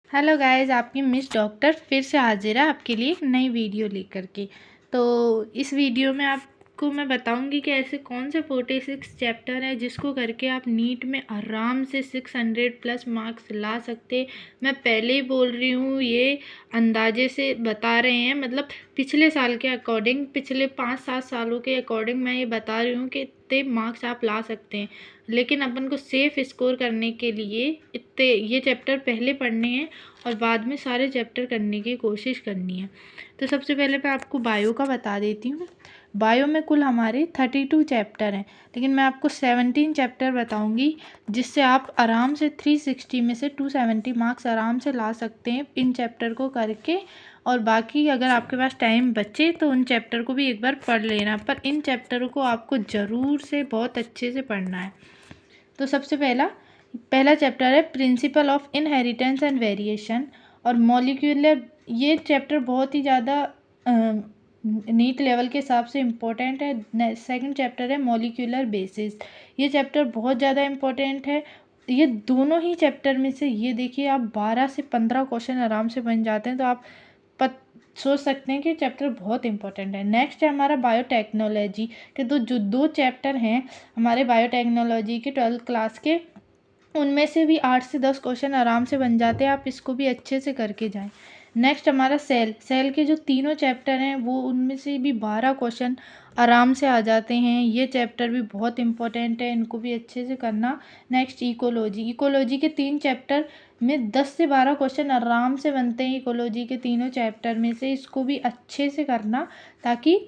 Hello guys, आपकी miss doctor फिर से हाजिर है आपके लिए एक नई वीडियो लेकर के। तो इस वीडियो में आपको मैं बताऊंगी कि ऐसे कौन से 46 चैप्टर हैं जिसको करके आप नीट में आराम से 600 प्लस मार्क्स ला सकते। मैं पहले ही बोल रही हूँ, ये अंदाजे से बता रहे हैं, मतलब पिछले साल के अकॉर्डिंग, पिछले 5-7 सालों के अकॉर्डिंग मैं ये बता रही हूँ कि इतने मार्क्स आप ला सकते हैं। लेकिन अपन को सेफ स्कोर करने के लिए इतने ये चैप्टर पहले पढ़ने हैं और बाद में सारे चैप्टर करने की कोशिश करनी है। तो सबसे पहले मैं आपको बायो का बता देती हूँ। बायो में कुल हमारे 32 चैप्टर हैं, लेकिन मैं आपको 17 चैप्टर बताऊँगी जिससे आप आराम से 360 में से 270 मार्क्स आराम से ला सकते हैं इन चैप्टर को करके। और बाकी अगर आपके पास टाइम बचे तो उन चैप्टर को भी एक बार पढ़ लेना, पर इन चैप्टरों को आपको ज़रूर से बहुत अच्छे से पढ़ना है। तो सबसे पहला चैप्टर है principle of inheritance and variation और मॉलिक्यूलर। ये चैप्टर बहुत ही ज़्यादा नीट लेवल के हिसाब से इम्पोर्टेंट है। सेकंड चैप्टर है मॉलिक्यूलर बेसिस। ये चैप्टर बहुत ज़्यादा इम्पोर्टेंट है। ये दोनों ही चैप्टर में से ये देखिए, आप 12 से 15 क्वेश्चन आराम से बन जाते हैं, तो आप सोच सकते हैं कि चैप्टर बहुत इंपॉर्टेंट है। नेक्स्ट है हमारा बायोटेक्नोलॉजी के जो दो चैप्टर हैं हमारे बायोटेक्नोलॉजी के 12th क्लास के, उनमें से भी 8 से 10 क्वेश्चन आराम से बन जाते हैं। आप इसको भी अच्छे से करके जाएं। नेक्स्ट हमारा सेल के जो तीनों चैप्टर हैं वो उनमें से भी 12 क्वेश्चन आराम से आ जाते हैं। ये चैप्टर भी बहुत इंपॉर्टेंट है, इनको भी अच्छे से करना। नेक्स्ट इकोलॉजी के 3 चैप्टर में 10 से 12 क्वेश्चन आराम से बनते हैं इकोलॉजी के तीनों चैप्टर में से। इसको भी अच्छे से करना ताकि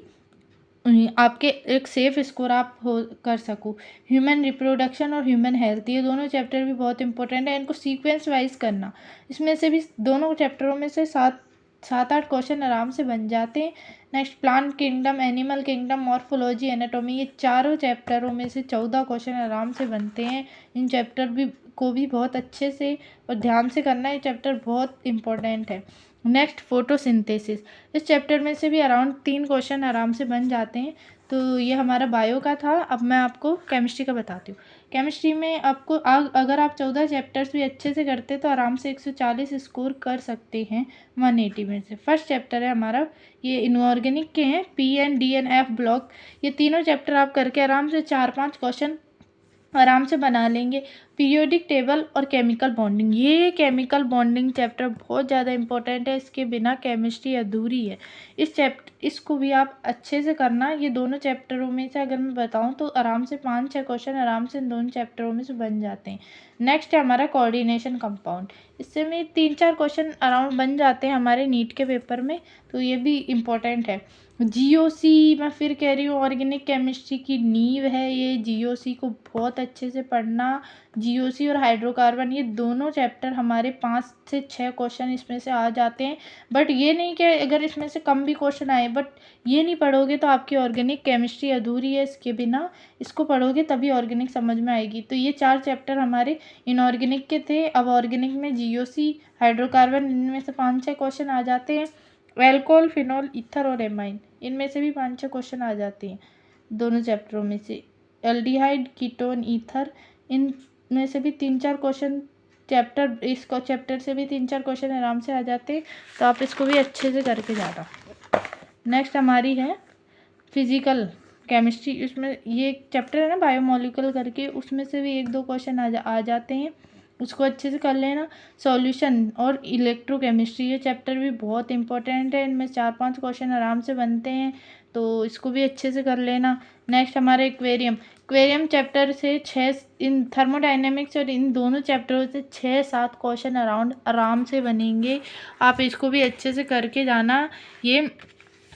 आपके एक सेफ स्कोर आप हो कर सको। ह्यूमन रिप्रोडक्शन और ह्यूमन हेल्थ, ये दोनों चैप्टर भी बहुत इंपॉर्टेंट है, इनको सीक्वेंस वाइज करना। इसमें से भी दोनों चैप्टरों में से 7-8 क्वेश्चन आराम से बन जाते हैं। Next plant kingdom, animal kingdom, morphology, anatomy, ये चारों चैप्टरों में से 14 क्वेश्चन आराम से बनते हैं। इन चैप्टर को भी बहुत अच्छे से और ध्यान से करना, ये चैप्टर बहुत इंपॉर्टेंट है। नेक्स्ट फोटोसिंथेसिस, इस चैप्टर में से भी अराउंड 3 क्वेश्चन आराम से बन जाते हैं। तो ये हमारा बायो का था। अब मैं आपको केमिस्ट्री का बताती हूँ। केमिस्ट्री में आपको अगर आप 14 चैप्टर्स भी अच्छे से करते तो आराम से 140 स्कोर कर सकते हैं 180 में से। फर्स्ट चैप्टर है हमारा, ये इनऑर्गेनिक के हैं, PN DNF ब्लॉक। ये तीनों चैप्टर आप करके आराम से 4-5 क्वेश्चन आराम से बना लेंगे। पीरियोडिक टेबल और केमिकल बॉन्डिंग, ये केमिकल बॉन्डिंग चैप्टर बहुत ज़्यादा इंपॉर्टेंट है, इसके बिना केमिस्ट्री अधूरी है। इसको भी आप अच्छे से करना। ये दोनों चैप्टरों में से अगर मैं बताऊं तो आराम से 5-6 क्वेश्चन आराम से इन दोनों चैप्टरों में से बन जाते हैं। नेक्स्ट है हमारा कोऑर्डिनेशन कंपाउंड, इससे में 3-4 क्वेश्चन अराउंड बन जाते हैं हमारे नीट के पेपर में, तो ये भी इम्पोर्टेंट है। GOC, मैं फिर कह रही हूँ, ऑर्गेनिक केमिस्ट्री की नींव है ये। GOC को बहुत अच्छे से पढ़ना। GOC और हाइड्रोकार्बन, ये दोनों चैप्टर हमारे 5 से 6 क्वेश्चन इसमें से आ जाते हैं। बट ये नहीं कि अगर इसमें से कम भी क्वेश्चन आए, बट ये नहीं पढ़ोगे तो आपकी ऑर्गेनिक केमिस्ट्री अधूरी है। इसके बिना इसको पढ़ोगे तभी ऑर्गेनिक समझ में आएगी। तो ये 4 चैप्टर हमारे इनऑर्गेनिक के थे। अब ऑर्गेनिक में GOC, हाइड्रोकार्बन, इनमें से 5-6 क्वेश्चन आ जाते हैं। एल्कोहल, फिनॉल, ईथर और एमाइन, इनमें से भी 5-6 क्वेश्चन आ जाते हैं दोनों चैप्टरों में से। एल्डिहाइड, कीटोन, ईथर, इनमें से भी 3-4 क्वेश्चन इसको चैप्टर से भी 3-4 क्वेश्चन आराम से आ जाते हैं। तो आप इसको भी अच्छे से करके जाना। नेक्स्ट हमारी है फिजिकल केमिस्ट्री। इसमें ये एक चैप्टर है ना बायोमोलिकुलर करके, उसमें से भी 1-2 क्वेश्चन आ जाते हैं, उसको अच्छे से कर लेना। सॉल्यूशन और इलेक्ट्रोकेमिस्ट्री, ये चैप्टर भी बहुत इंपॉर्टेंट है, इनमें 4-5 क्वेश्चन आराम से बनते हैं, तो इसको भी अच्छे से कर लेना। नेक्स्ट हमारे एक्वेरियम चैप्टर से 6, इन थर्मोडाइनेमिक्स और इन दोनों चैप्टरों से 6-7 क्वेश्चन अराउंड आराम से बनेंगे। आप इसको भी अच्छे से करके जाना। ये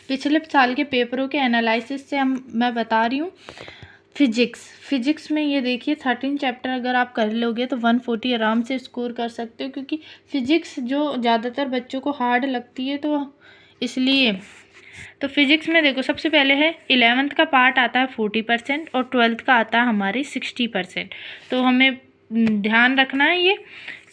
पिछले साल के पेपरों के एनालिसिस से मैं बता रही हूँ। फिजिक्स में ये देखिए 13 चैप्टर अगर आप कर लोगे तो 140 आराम से स्कोर कर सकते हो, क्योंकि फिजिक्स जो ज़्यादातर बच्चों को हार्ड लगती है, तो इसलिए। तो फिजिक्स में देखो, सबसे पहले है 11th का पार्ट आता है 40% और 12th का आता है हमारे 60%। तो हमें ध्यान रखना है ये।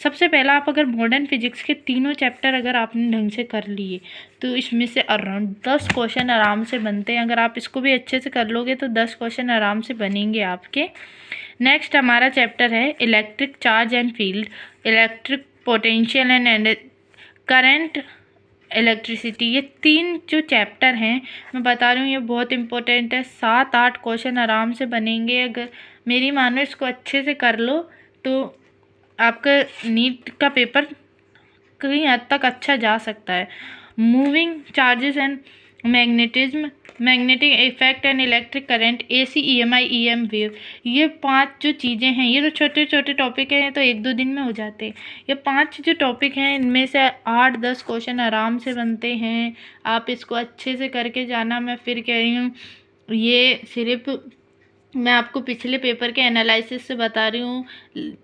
सबसे पहला, आप अगर मॉडर्न फिजिक्स के तीनों चैप्टर अगर आपने ढंग से कर लिए तो इसमें से अराउंड 10 क्वेश्चन आराम से बनते हैं। अगर आप इसको भी अच्छे से कर लोगे तो 10 क्वेश्चन आराम से बनेंगे आपके। नेक्स्ट हमारा चैप्टर है electric charge and field. Electric potential and current, electricity, ये 3 जो चैप्टर हैं मैं बता रही हूँ ये बहुत इम्पोर्टेंट है। 7-8 क्वेश्चन आराम से बनेंगे। अगर मेरी मानो इसको अच्छे से कर लो तो आपका नीट का पेपर कहीं हद तक अच्छा जा सकता है। Moving charges and magnetism, magnetic effect and electric current, AC, EMI, EM wave, ये 5 जो चीज़ें हैं, ये तो छोटे छोटे टॉपिक हैं, तो 1-2 दिन में हो जाते हैं। ये 5 जो टॉपिक हैं इनमें से 8-10 क्वेश्चन आराम से बनते हैं। आप इसको अच्छे से करके जाना। मैं फिर कह रही हूँ ये सिर्फ मैं आपको पिछले पेपर के एनालिसिस से बता रही हूँ।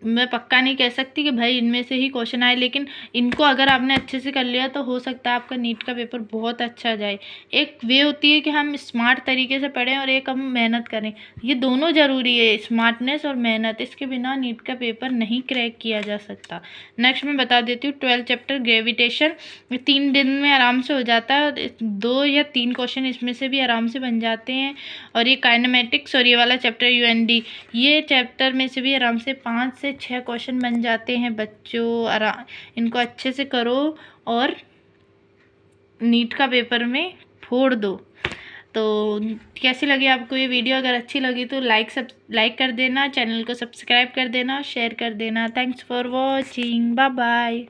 मैं पक्का नहीं कह सकती कि भाई इनमें से ही क्वेश्चन आए, लेकिन इनको अगर आपने अच्छे से कर लिया तो हो सकता है आपका नीट का पेपर बहुत अच्छा जाए। एक वे होती है कि हम स्मार्ट तरीके से पढ़ें और एक हम मेहनत करें, ये दोनों ज़रूरी है, स्मार्टनेस और मेहनत। इसके बिना नीट का पेपर नहीं क्रैक किया जा सकता। नेक्स्ट मैं बता देती हूँ 12 चैप्टर ग्रेविटेशन, 3 दिन में आराम से हो जाता है। 2 या 3 क्वेश्चन इसमें से भी आराम से बन जाते हैं। और ये काइनेमेटिक्स और ये वाला चैप्टर UND, ये चैप्टर में से भी आराम से 5 से 6 क्वेश्चन बन जाते हैं बच्चों। इनको अच्छे से करो और नीट का पेपर में फोड़ दो। तो कैसी लगी आपको ये वीडियो? अगर अच्छी लगी तो लाइक कर देना, चैनल को सब्सक्राइब कर देना, शेयर कर देना। Thanks for watching, bye bye.